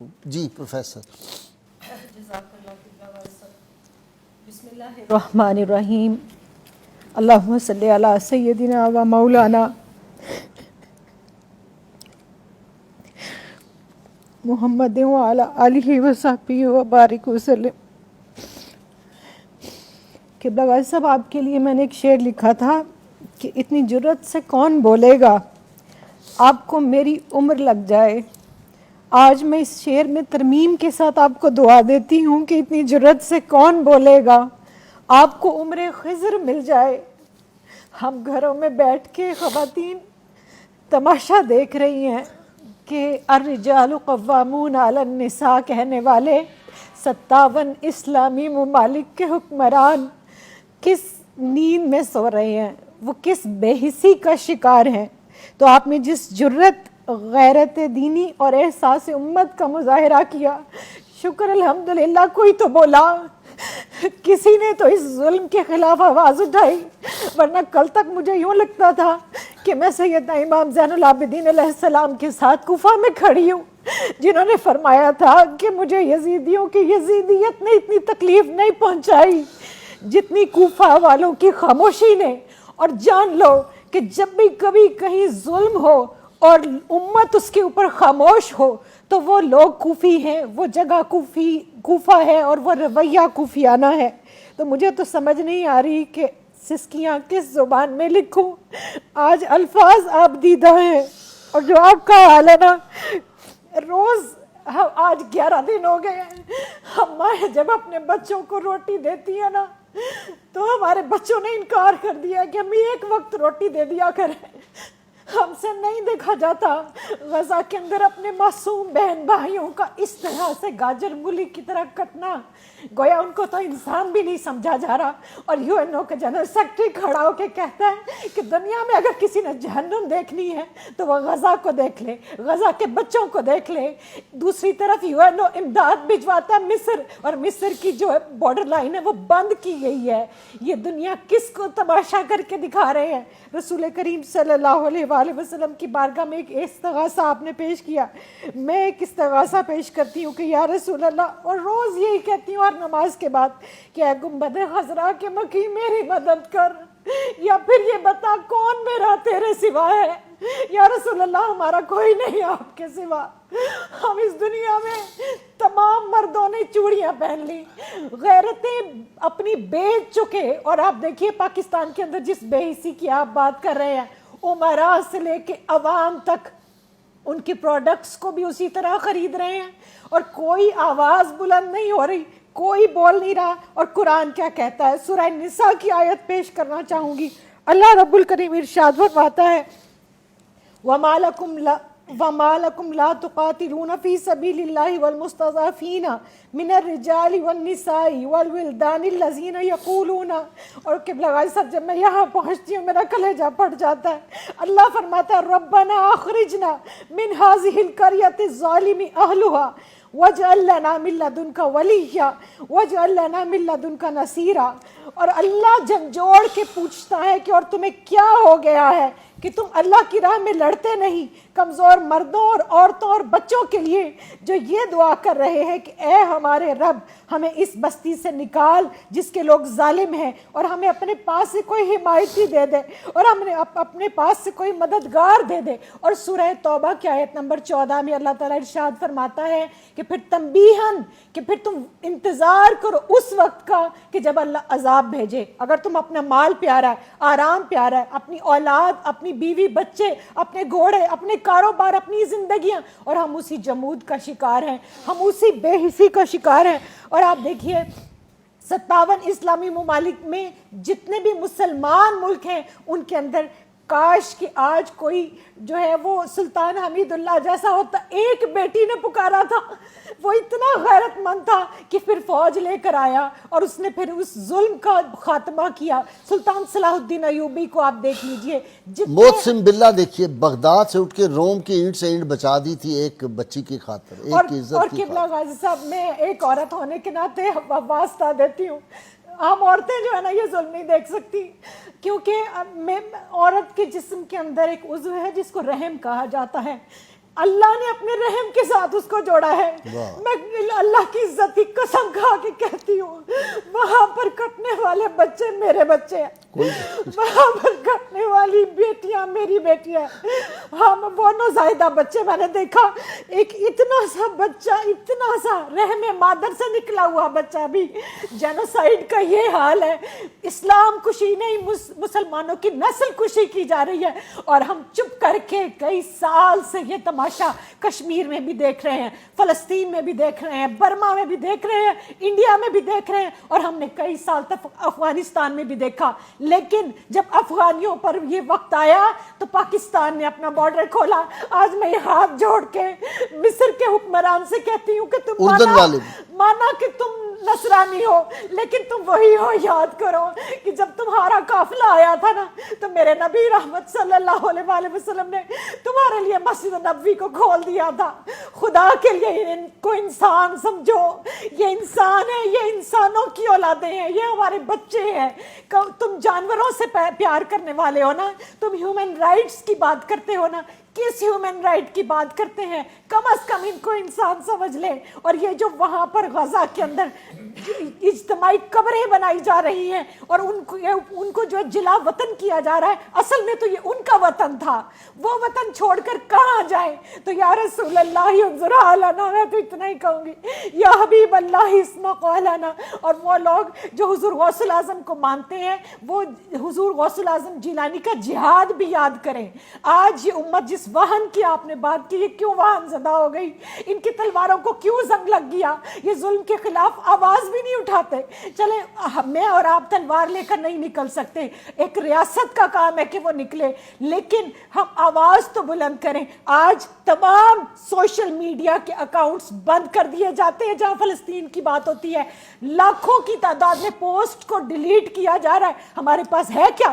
جی professor بسم اللہ الرحمن الرحیم اللہم صلی علی سیدنا و مولانا محمد و علی آلہ و صحبہ و بارک وسلم۔ قبلہ غازی صاحب، آپ کے لیے میں نے ایک شعر لکھا تھا کہ اتنی جرت سے کون بولے گا آپ کو میری عمر لگ جائے۔ آج میں اس شعر میں ترمیم کے ساتھ آپ کو دعا دیتی ہوں کہ اتنی جرت سے کون بولے گا آپ کو عمر خضر مل جائے۔ ہم گھروں میں بیٹھ کے خواتین تماشا دیکھ رہی ہیں کہ الرجال قوامون علی النساء کہنے والے 57 اسلامی ممالک کے حکمران کس نیند میں سو رہے ہیں، وہ کس بے حسی کا شکار ہیں۔ تو آپ نے جس جرت، غیرت دینی اور احساس امت کا مظاہرہ کیا، شکر الحمدللہ کوئی تو بولا، کسی نے تو اس ظلم کے خلاف آواز اٹھائی، ورنہ کل تک مجھے یوں لگتا تھا کہ میں سیدنا امام زین العابدین علیہ السلام کے ساتھ کوفہ میں کھڑی ہوں، جنہوں نے فرمایا تھا کہ مجھے یزیدیوں کی یزیدیت نے اتنی تکلیف نہیں پہنچائی جتنی کوفہ والوں کی خاموشی نے۔ اور جان لو کہ جب بھی کبھی کہیں ظلم ہو اور امت اس کے اوپر خاموش ہو تو وہ لوگ کوفی ہیں، وہ جگہ کوفہ ہے اور وہ رویہ کوفیانہ ہے۔ تو مجھے تو سمجھ نہیں آ رہی کہ سسکیاں کس زبان میں لکھوں۔ آج الفاظ آپ دیدہ ہیں، اور جو آپ کا حال ہے نا، روز آج 11 دن ہو گئے ہیں، ہم مائیں جب اپنے بچوں کو روٹی دیتی ہیں نا تو ہمارے بچوں نے انکار کر دیا کہ ہم ایک وقت روٹی دے دیا کریں۔ ہم سے نہیں دیکھا جاتا غزہ کے اندر اپنے معصوم بہن بھائیوں کا اس طرح سے گاجر مولی کی طرح کٹنا، گویا ان کو تو انسان بھی نہیں سمجھا جا رہا۔ اور یو این او کا جنرل سیکرٹری کھڑا ہو کے کہتا ہے کہ دنیا میں اگر کسی نے جہنم دیکھنی ہے تو وہ غزہ کو دیکھ لے، غزہ کے بچوں کو دیکھ لے۔ دوسری طرف یو این او امداد بھجواتا ہے مصر، اور مصر کی جو بارڈر لائن ہے وہ بند کی گئی ہے۔ یہ دنیا کس کو تماشا کر کے دکھا رہے ہیں؟ رسول کریم صلی اللہ علیہ وآلہ وسلم کی بارگاہ میں ایک استغاثہ آپ نے پیش کیا، میں ایک استغاثہ پیش کرتی ہوں کہ یا رسول اللہ، اور روز یہی کہتی ہوں ہر نماز کے بعد کہ اے گنبد خضرا کے مکی میری مدد کر، یا پھر یہ بتا کون میرا تیرے سوا ہے۔ یا رسول اللہ، ہمارا کوئی نہیں آپ کے سوا۔ ہم اس دنیا میں تمام مردوں نے چوڑیاں پہن لی، غیرتیں اپنی بیچ چکے، اور آپ دیکھیے پاکستان کے اندر جس بے حسی کی آپ بات کر رہے ہیں، امراء سے لے کے عوام تک ان کی پروڈکٹس کو بھی اسی طرح خرید رہے ہیں، اور کوئی آواز بلند نہیں ہو رہی، کوئی بول نہیں رہا۔ اور قرآن کیا کہتا ہے؟ سورہ نساء کی آیت پیش کرنا چاہوں گی۔ اللہ رب الکریم ارشاد فرماتا ہے وَمَا لَكُمْ لَا تُقَاتِلُونَ فِي سَبِيلِ اللَّهِ وَالْمُسْتَضْعَفِينَ مِنَ الرِّجَالِ وَالنِّسَاءِ وَالْوِلْدَانِ الَّذِينَ يَقُولُونَ۔ اور قبلہ غازی صاحب، جب میں یہاں پہنچتی ہوں میرا کلیجہ پھٹ جاتا ہے۔ اللہ فرماتا ہے رَبَّنَا أَخْرِجْنَا مِنْ هَذِهِ الْقَرْيَةِ الظَّالِمِ أَهْلُهَا وَاجْعَل لَّنَا مِن لَّدُنكَ وَلِيًّا وَاجْعَل لَّنَا مِن لَّدُنكَ نَصِيرًا۔ اور اللہ جھنجھوڑ کے پوچھتا ہے کہ اور تمہیں کیا ہو گیا ہے کہ تم اللہ کی راہ میں لڑتے نہیں؟ کمزور مردوں اور عورتوں اور بچوں کے لیے جو یہ دعا کر رہے ہیں کہ اے ہمارے رب، ہمیں اس بستی سے نکال جس کے لوگ ظالم ہیں، اور ہمیں اپنے پاس سے کوئی حمایتی دے دے، اور ہمیں اپنے پاس سے کوئی مددگار دے دے۔ اور سورہ توبہ کی آیت نمبر 14 میں اللہ تعالیٰ ارشاد فرماتا ہے کہ پھر تنبیہاً، کہ پھر تم انتظار کرو اس وقت کا کہ جب اللہ عذاب بھیجے۔ اگر تم اپنا مال پیارا ہے، آرام پیارا ہے، اپنی اولاد، اپنی بیوی بچے، اپنے گھوڑے، اپنے کاروبار، اپنی زندگیاں، اور ہم اسی جمود کا شکار ہیں، ہم اسی بے حسی کا شکار ہیں۔ اور آپ دیکھیے 57 اسلامی ممالک میں جتنے بھی مسلمان ملک ہیں ان کے اندر کاش کہ آج کوئی جو ہے وہ سلطان حمید اللہ جیسا ہوتا۔ ایک بیٹی نے پکارا تھا، وہ اتنا غیرت مند تھا کہ پھر فوج لے کر آیا اور اس نے پھر اس ظلم کا خاتمہ کیا۔ سلطان صلاح الدین ایوبی کو آپ دیکھ لیجئے، محسن باللہ دیکھیے بغداد سے اٹھ کے روم کی اینٹ سے اینٹ بچا دی تھی ایک بچی کی خاطر، ایک کی عزت اور کی قبلہ خاطر۔ غازی صاحب، میں ایک عورت ہونے کے ناطے واسطہ دیتی ہوں، ہم عورتیں جو ہے نا یہ ظلم نہیں دیکھ سکتی، کیونکہ عورت کے جسم کے اندر ایک عضو ہے جس کو رحم کہا جاتا ہے۔ اللہ نے اپنے رحم کے ساتھ اس کو جوڑا ہے. میں اللہ کی عزت کی قسم کھا کے کہتی ہوں وہاں پر کٹنے والے بچے میرے بچے ہیں, وہاں پر کٹنے والی بیٹیاں میری بیٹیاں. ہم وہ نوزائیدہ بچے میں نے دیکھا, ایک اتنا سا بچہ, اتنا سا رحم مادر سے نکلا ہوا بچہ بھی. جینوسائیڈ کا یہ حال ہے. اسلام کشی نہیں, مسلمانوں کی نسل کشی کی جا رہی ہے, اور ہم چپ کر کے کئی سال سے یہ تماشا کشمیر میں بھی دیکھ رہے ہیں, فلسطین میں بھی دیکھ رہے ہیں, برما میں بھی دیکھ رہے ہیں, انڈیا میں بھی دیکھ رہے ہیں, اور ہم نے کئی سال تک افغانستان میں بھی دیکھا. لیکن جب افغانیوں پر یہ وقت آیا تو پاکستان نے اپنا بارڈر کھولا. آج میں یہ ہاتھ جوڑ کے مصر کے حکمران سے کہتی ہوں کہ تم مانا کہ تم نصرانی ہو, لیکن تم وہی ہو. یاد کرو کہ جب تمہارا قافلہ آیا تھا نا تو میرے نبی رحمت صلی اللہ علیہ وآلہ وسلم نے تمہارے لیے مسجد نبوی کو کھول دیا تھا. خدا کے لیے ان کو انسان سمجھو, یہ انسان ہے, یہ انسانوں کی اولادیں ہیں, یہ ہمارے بچے ہیں. تم جانوروں سے پیار کرنے والے ہو نا, تم ہیومن رائٹس کی بات کرتے ہو نا, کس ہیومن رائٹ کی بات کرتے ہیں؟ کم از کم ان کو انسان سمجھ لے. اور یہ جو وہاں پر غزہ کے اندر اجتماعی قبریں بنائی جا رہی ہیں اور ان کو جو جلا وطن کیا جا رہا ہے, اصل میں تو یہ ان کا وطن تھا. وہ وطن چھوڑ کر کہاں جائیں؟ تو یا رسول اللہ انظر لنا, میں تو اتنا ہی کہوں گی, یا حبیب اللہ اسمع قولنا. اور وہ لوگ جو حضور غوث الاعظم کو مانتے ہیں وہ حضور غوث الاعظم جیلانی کا جہاد بھی یاد کریں. آج یہ امت جس واہن کی آپ نے بات کی, یہ کیوں واہن زدہ ہو گئی؟ ان کی تلواروں کو کیوں زنگ لگ گیا؟ یہ ظلم کے خلاف آواز بھی نہیں اٹھاتے. چلیں میں اور آپ تلوار لے کر نہیں نکل سکتے, ایک ریاست کا کام ہے کہ وہ نکلے, لیکن ہم آواز تو بلند کریں. آج تمام سوشل میڈیا کے اکاؤنٹس بند کر دیے جاتے ہیں جہاں فلسطین کی بات ہوتی ہے. لاکھوں کی تعداد میں پوسٹ کو ڈیلیٹ کیا جا رہا ہے. ہمارے پاس ہے کیا؟